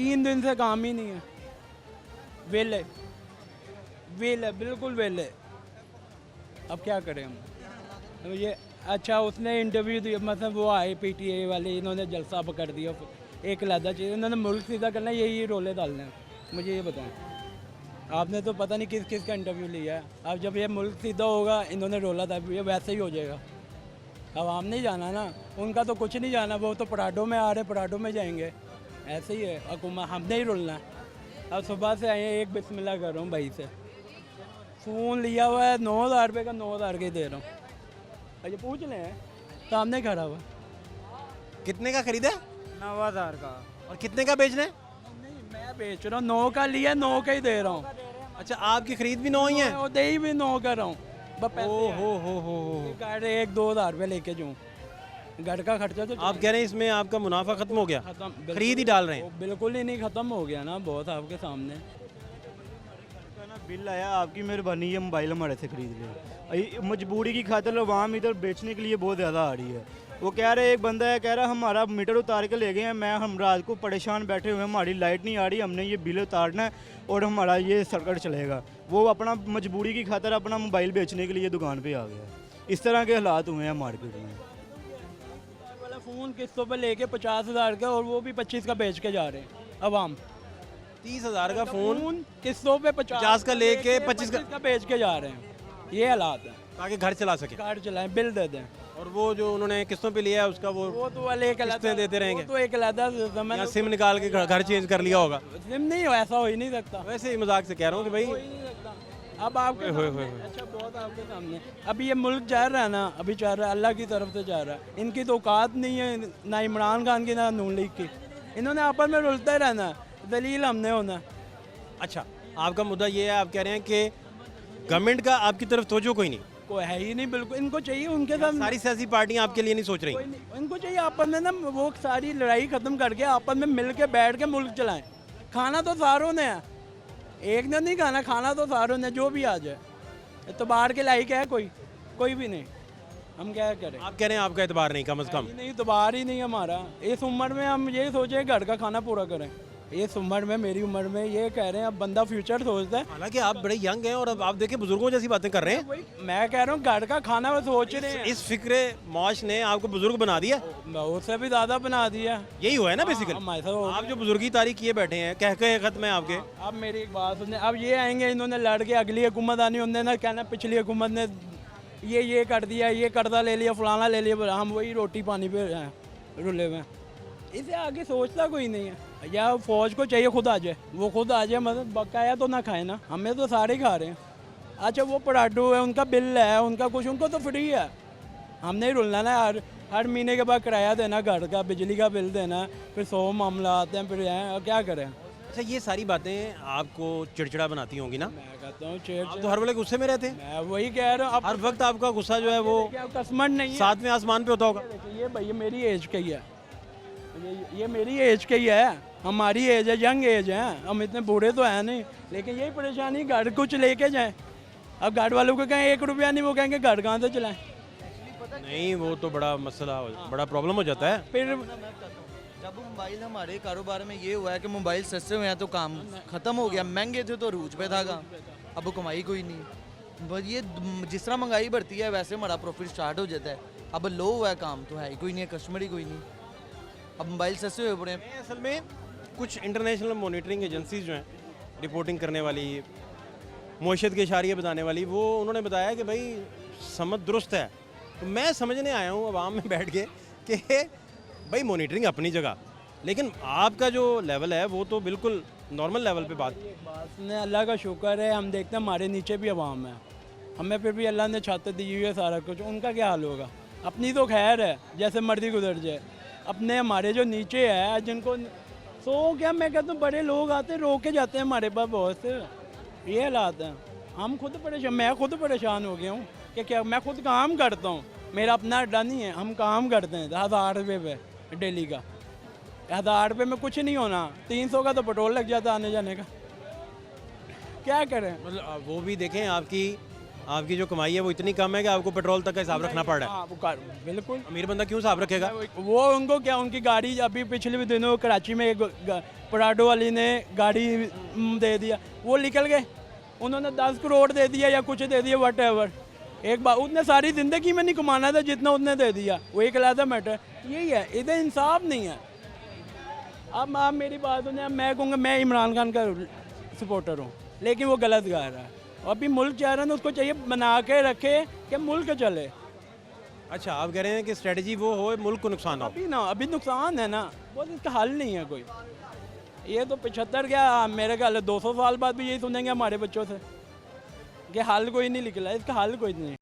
3 दिन से काम ही नहीं है, वेले वेले बिल्कुल वेले। अब क्या करें हम? तो ये अच्छा उसने इंटरव्यू दिया, मतलब वो आए पीटीए वाले, इन्होंने जलसा पकड़ दिया, एक लहदा चाहिए, इन्होंने मुल्क सीधा करना, यही रोले डालने हैं। मुझे ये बताएं, आपने तो पता नहीं किस किस का इंटरव्यू लिया है। अब जब ये मुल्क सीधा होगा, इन्होंने रोला था, ये वैसे ही हो जाएगा। अब हम नहीं जाना ना, उनका तो कुछ नहीं जाना, वो तो पराठों में आ रहे, पराठों में जाएंगे, ऐसे ही है। हुकूमत हमने ही रुलना है। अब सुबह से आए हैं, एक बिस्मिल्लाह कर रहा हूँ भाई से, फ़ोन लिया हुआ है 9,000 रुपये का, 9,000 के दे रहा हूँ। अरे पूछ लें, सामने खड़ा हुआ। कितने का खरीदा है 9,000 का। और कितने का बेचना है? नहीं मैं बेच रहा हूँ, 9 का लिया, 9 का ही दे रहा हूँ। अच्छा, आपकी खरीद भी 9 ही है? और दे ही भी 9 कर रहा हूँ, बस पैसे ओ हैं। हो। गाड़ी 1-2 हज़ार रुपये लेके जाऊँ, घर का खर्चा तो आप कह रहे हैं इसमें आपका मुनाफा खत्म हो गया, खत्म, खरीद ही डाल रहे हैं। बिल्कुल ही नहीं, ख़त्म हो गया ना, बहुत आपके सामने। का ना बिल आया, आपकी मेहरबानी है मोबाइल हमारे से खरीद ले। मजबूरी की खातिर आवाम इधर बेचने के लिए बहुत ज़्यादा आ रही है। वो कह रहे, एक बंदा है कह रहा हमारा मीटर उतार के ले गए हैं, हम रात को परेशान बैठे हुए हैं, हमारी लाइट नहीं आ रही, हमने ये बिल उतारना है और हमारा ये सर्किट चलेगा। वो अपना मजबूरी की खातिर अपना मोबाइल बेचने के लिए दुकान पे आ गया है। इस तरह के हालात हुए हैं मार्केट में। वाला फ़ोन किस्तों पे लेके 50,000 का, और वो भी 25 का बेच के जा रहे हैं अवाम। 30,000 का फ़ोन किस्तों पे 50 का लेके 25 का बेच के जा रहे हैं। ये हालात है, ताकि घर चला सके। कार्ड चलाएं, बिल दे दें। और वो जो उन्होंने किस्तों पे लिया है उसका वो तो वाले एक किस्तें देते रहेंगे। वो तो एक अलग या सिम निकाल के घर चेंज कर लिया होगा। सिम नहीं हो, ऐसा हो ही नहीं सकता, वैसे ही मजाक से कह रहा हूँ कि भाई हो ही नहीं सकता। अब आपके होए, सामने, होए। अच्छा बहुत आपके सामने अभी ये मुल्क जा रहा है ना, अभी जा रहा है, अल्लाह की तरफ से जा रहा है। इनकी तो औकात नहीं है, ना इमरान खान की ना नून लीग की। इन्होंने आपस में रुलते रहना है, दलील हमने होना है। अच्छा, आपका मुद्दा ये है, आप कह रहे हैं कि गवर्नमेंट का आपकी तरफ तवज्जो कोई नहीं, कोई है ही नहीं, बिल्कुल। इनको चाहिए उनके साथ सारी सियासी पार्टियां आपके लिए नहीं सोच रही। कोई नहीं, इनको चाहिए आपस में ना वो सारी लड़ाई खत्म करके आपस में मिल के बैठ के मुल्क चलाएं। खाना तो सारों ने है, एक ने नहीं खाना, खाना तो सारों ने, जो भी आ जाए। तो बाहर के लायक है कोई भी नहीं, हम क्या करें? आप कह रहे हैं आपका एतबार नहीं, कम अज़ कम। नहीं, इतबार ही नहीं हमारा। इस उम्र में हम ये सोचे घर का खाना पूरा करें। इस उम्र में, मेरी उम्र में ये कह रहे हैं, अब बंदा फ्यूचर सोचता है। हालांकि आप बड़े यंग हैं और अब आप देखिए बुजुर्गों जैसी बातें कर रहे हैं। वही मैं कह रहा हूँ, घर का खाना वो सोच रहे हैं। इस फिक्रे मौश ने आपको बुजुर्ग बना दिया, उससे भी ज़्यादा बना दिया। यही हुआ है ना बेसिकली। हमारे साथ हो आप जो बुजुर्गी तारीख किए बैठे हैं, कह के खत्म है आपके। अब मेरी एक बात सुनने, अब ये आएंगे, इन्होंने लड़ के अगली हुकूमत आनी, उन्होंने ना कहना पिछली हुकूमत ने ये कर दिया, ये कर्जा ले लिया, फलाना ले लिया, हम वही रोटी पानी पे हैं रुले हुए हैं। इसे आगे सोचता कोई नहीं है। या फौज को चाहिए खुद आ जाए, वो खुद आ जाए, मतलब बकाया तो ना खाए ना, हमें तो सारे खा रहे हैं। अच्छा वो पराठू है, उनका बिल है, उनका कुछ, उनको तो फ्री है, हमने ही रुलना ना। हर महीने के बाद किराया देना, घर का बिजली का बिल देना, फिर 100 मामला आते हैं, फिर हैं, क्या करें? अच्छा, ये सारी बातें आपको चिड़चिड़ा बनाती होंगी ना? मैं कहता हूँ आप तो हर वेले गुस्से में रहते हैं, मैं वही कह रहा हूँ। हर वक्त आपका गुस्सा जो है वो कस्टमर नहीं है, सातवें आसमान पे होता होगा। देखिए ये भैया मेरी एज का ही है, ये मेरी एज का ही है, हमारी एज है, यंग एज है, हम इतने बूढ़े तो हैं नहीं। लेकिन यही परेशानी, घर कुछ लेके जाएं। अब गार्ड वालों को कहें 1 रुपया नहीं, वो कहेंगे घर कहाँ से चलाएं। नहीं, वो तो बड़ा मसला, बड़ा प्रॉब्लम हो जाता है। फिर जब मोबाइल हमारे कारोबार में ये हुआ है कि मोबाइल सस्ते हुए हैं तो काम खत्म हो गया, महंगे थे तो रूज पे था काम, अब कमाई कोई नहीं। बस ये जिस तरह महंगाई बढ़ती है वैसे हमारा प्रॉफिट स्टार्ट हो जाता है। अब लो हुआ है काम तो है ही कोई नहीं है, कस्टमर ही कोई नहीं, अब मोबाइल सस्ते हुए पड़े हैं। असल में कुछ इंटरनेशनल मॉनिटरिंग एजेंसीज जो हैं, रिपोर्टिंग करने वाली, मईशत के इशारे बताने वाली, वो उन्होंने बताया कि भाई समझ दुरुस्त है। तो मैं समझने आया हूँ आवाम में बैठ के कि भाई मॉनिटरिंग अपनी जगह, लेकिन आपका जो लेवल है वो तो बिल्कुल नॉर्मल लेवल पे बात। ने अल्लाह का शुक्र है, हम देखते हैं हमारे नीचे भी अवाम है, हमें फिर भी अल्लाह ने छाते दी हुई है, सारा कुछ। उनका क्या हाल होगा? अपनी तो खैर है, जैसे मर्जी गुजर जाए। अपने हमारे जो नीचे है, जिनको क्या मैं कहता हूँ, बड़े लोग आते रोक के जाते हैं हमारे पास बहुत से, ये हालात हैं। हम खुद परेशान, मैं खुद परेशान हो गया हूँ कि क्या, मैं खुद काम करता हूँ, मेरा अपना अड्डा नहीं है, हम काम करते हैं 1000 रुपये पे डेली का। 1000 रुपये में कुछ नहीं होना, 300 का तो पेट्रोल लग जाता आने जाने का, क्या करें? मतलब वो भी देखें, आपकी आपकी जो कमाई है वो इतनी कम है कि आपको पेट्रोल तक का हिसाब रखना पड़ रहा है। हाँ बिल्कुल। अमीर बंदा क्यों हिसाब रखेगा? वो उनको क्या, उनकी गाड़ी अभी पिछले दिनों कराची में पराडो वाली ने गाड़ी दे दिया, वो निकल गए, उन्होंने 10 करोड़ दे दिया या कुछ दे दिया, वट एवर। एक बार उसने सारी ज़िंदगी में नहीं कमाना था जितना उसने दे दिया, वो एक अलग मैटर। यही है, इधर इंसाफ नहीं है। अब आप मेरी बात सुने, अब मैं कहूँगा मैं इमरान खान का सपोर्टर हूँ, लेकिन वो गलत गा रहा है। अभी मुल्क चाह रहा है ना, उसको चाहिए बना के रखे कि मुल्क चले। अच्छा, आप कह रहे हैं कि स्ट्रेटजी वो हो मुल्क को नुकसान हो। अभी नुकसान है ना, वो इसका हल नहीं है कोई। ये तो 75 क्या मेरे ख्याल 200 साल बाद भी यही सुनेंगे हमारे बच्चों से कि हल कोई नहीं निकला, इसका हल कोई नहीं।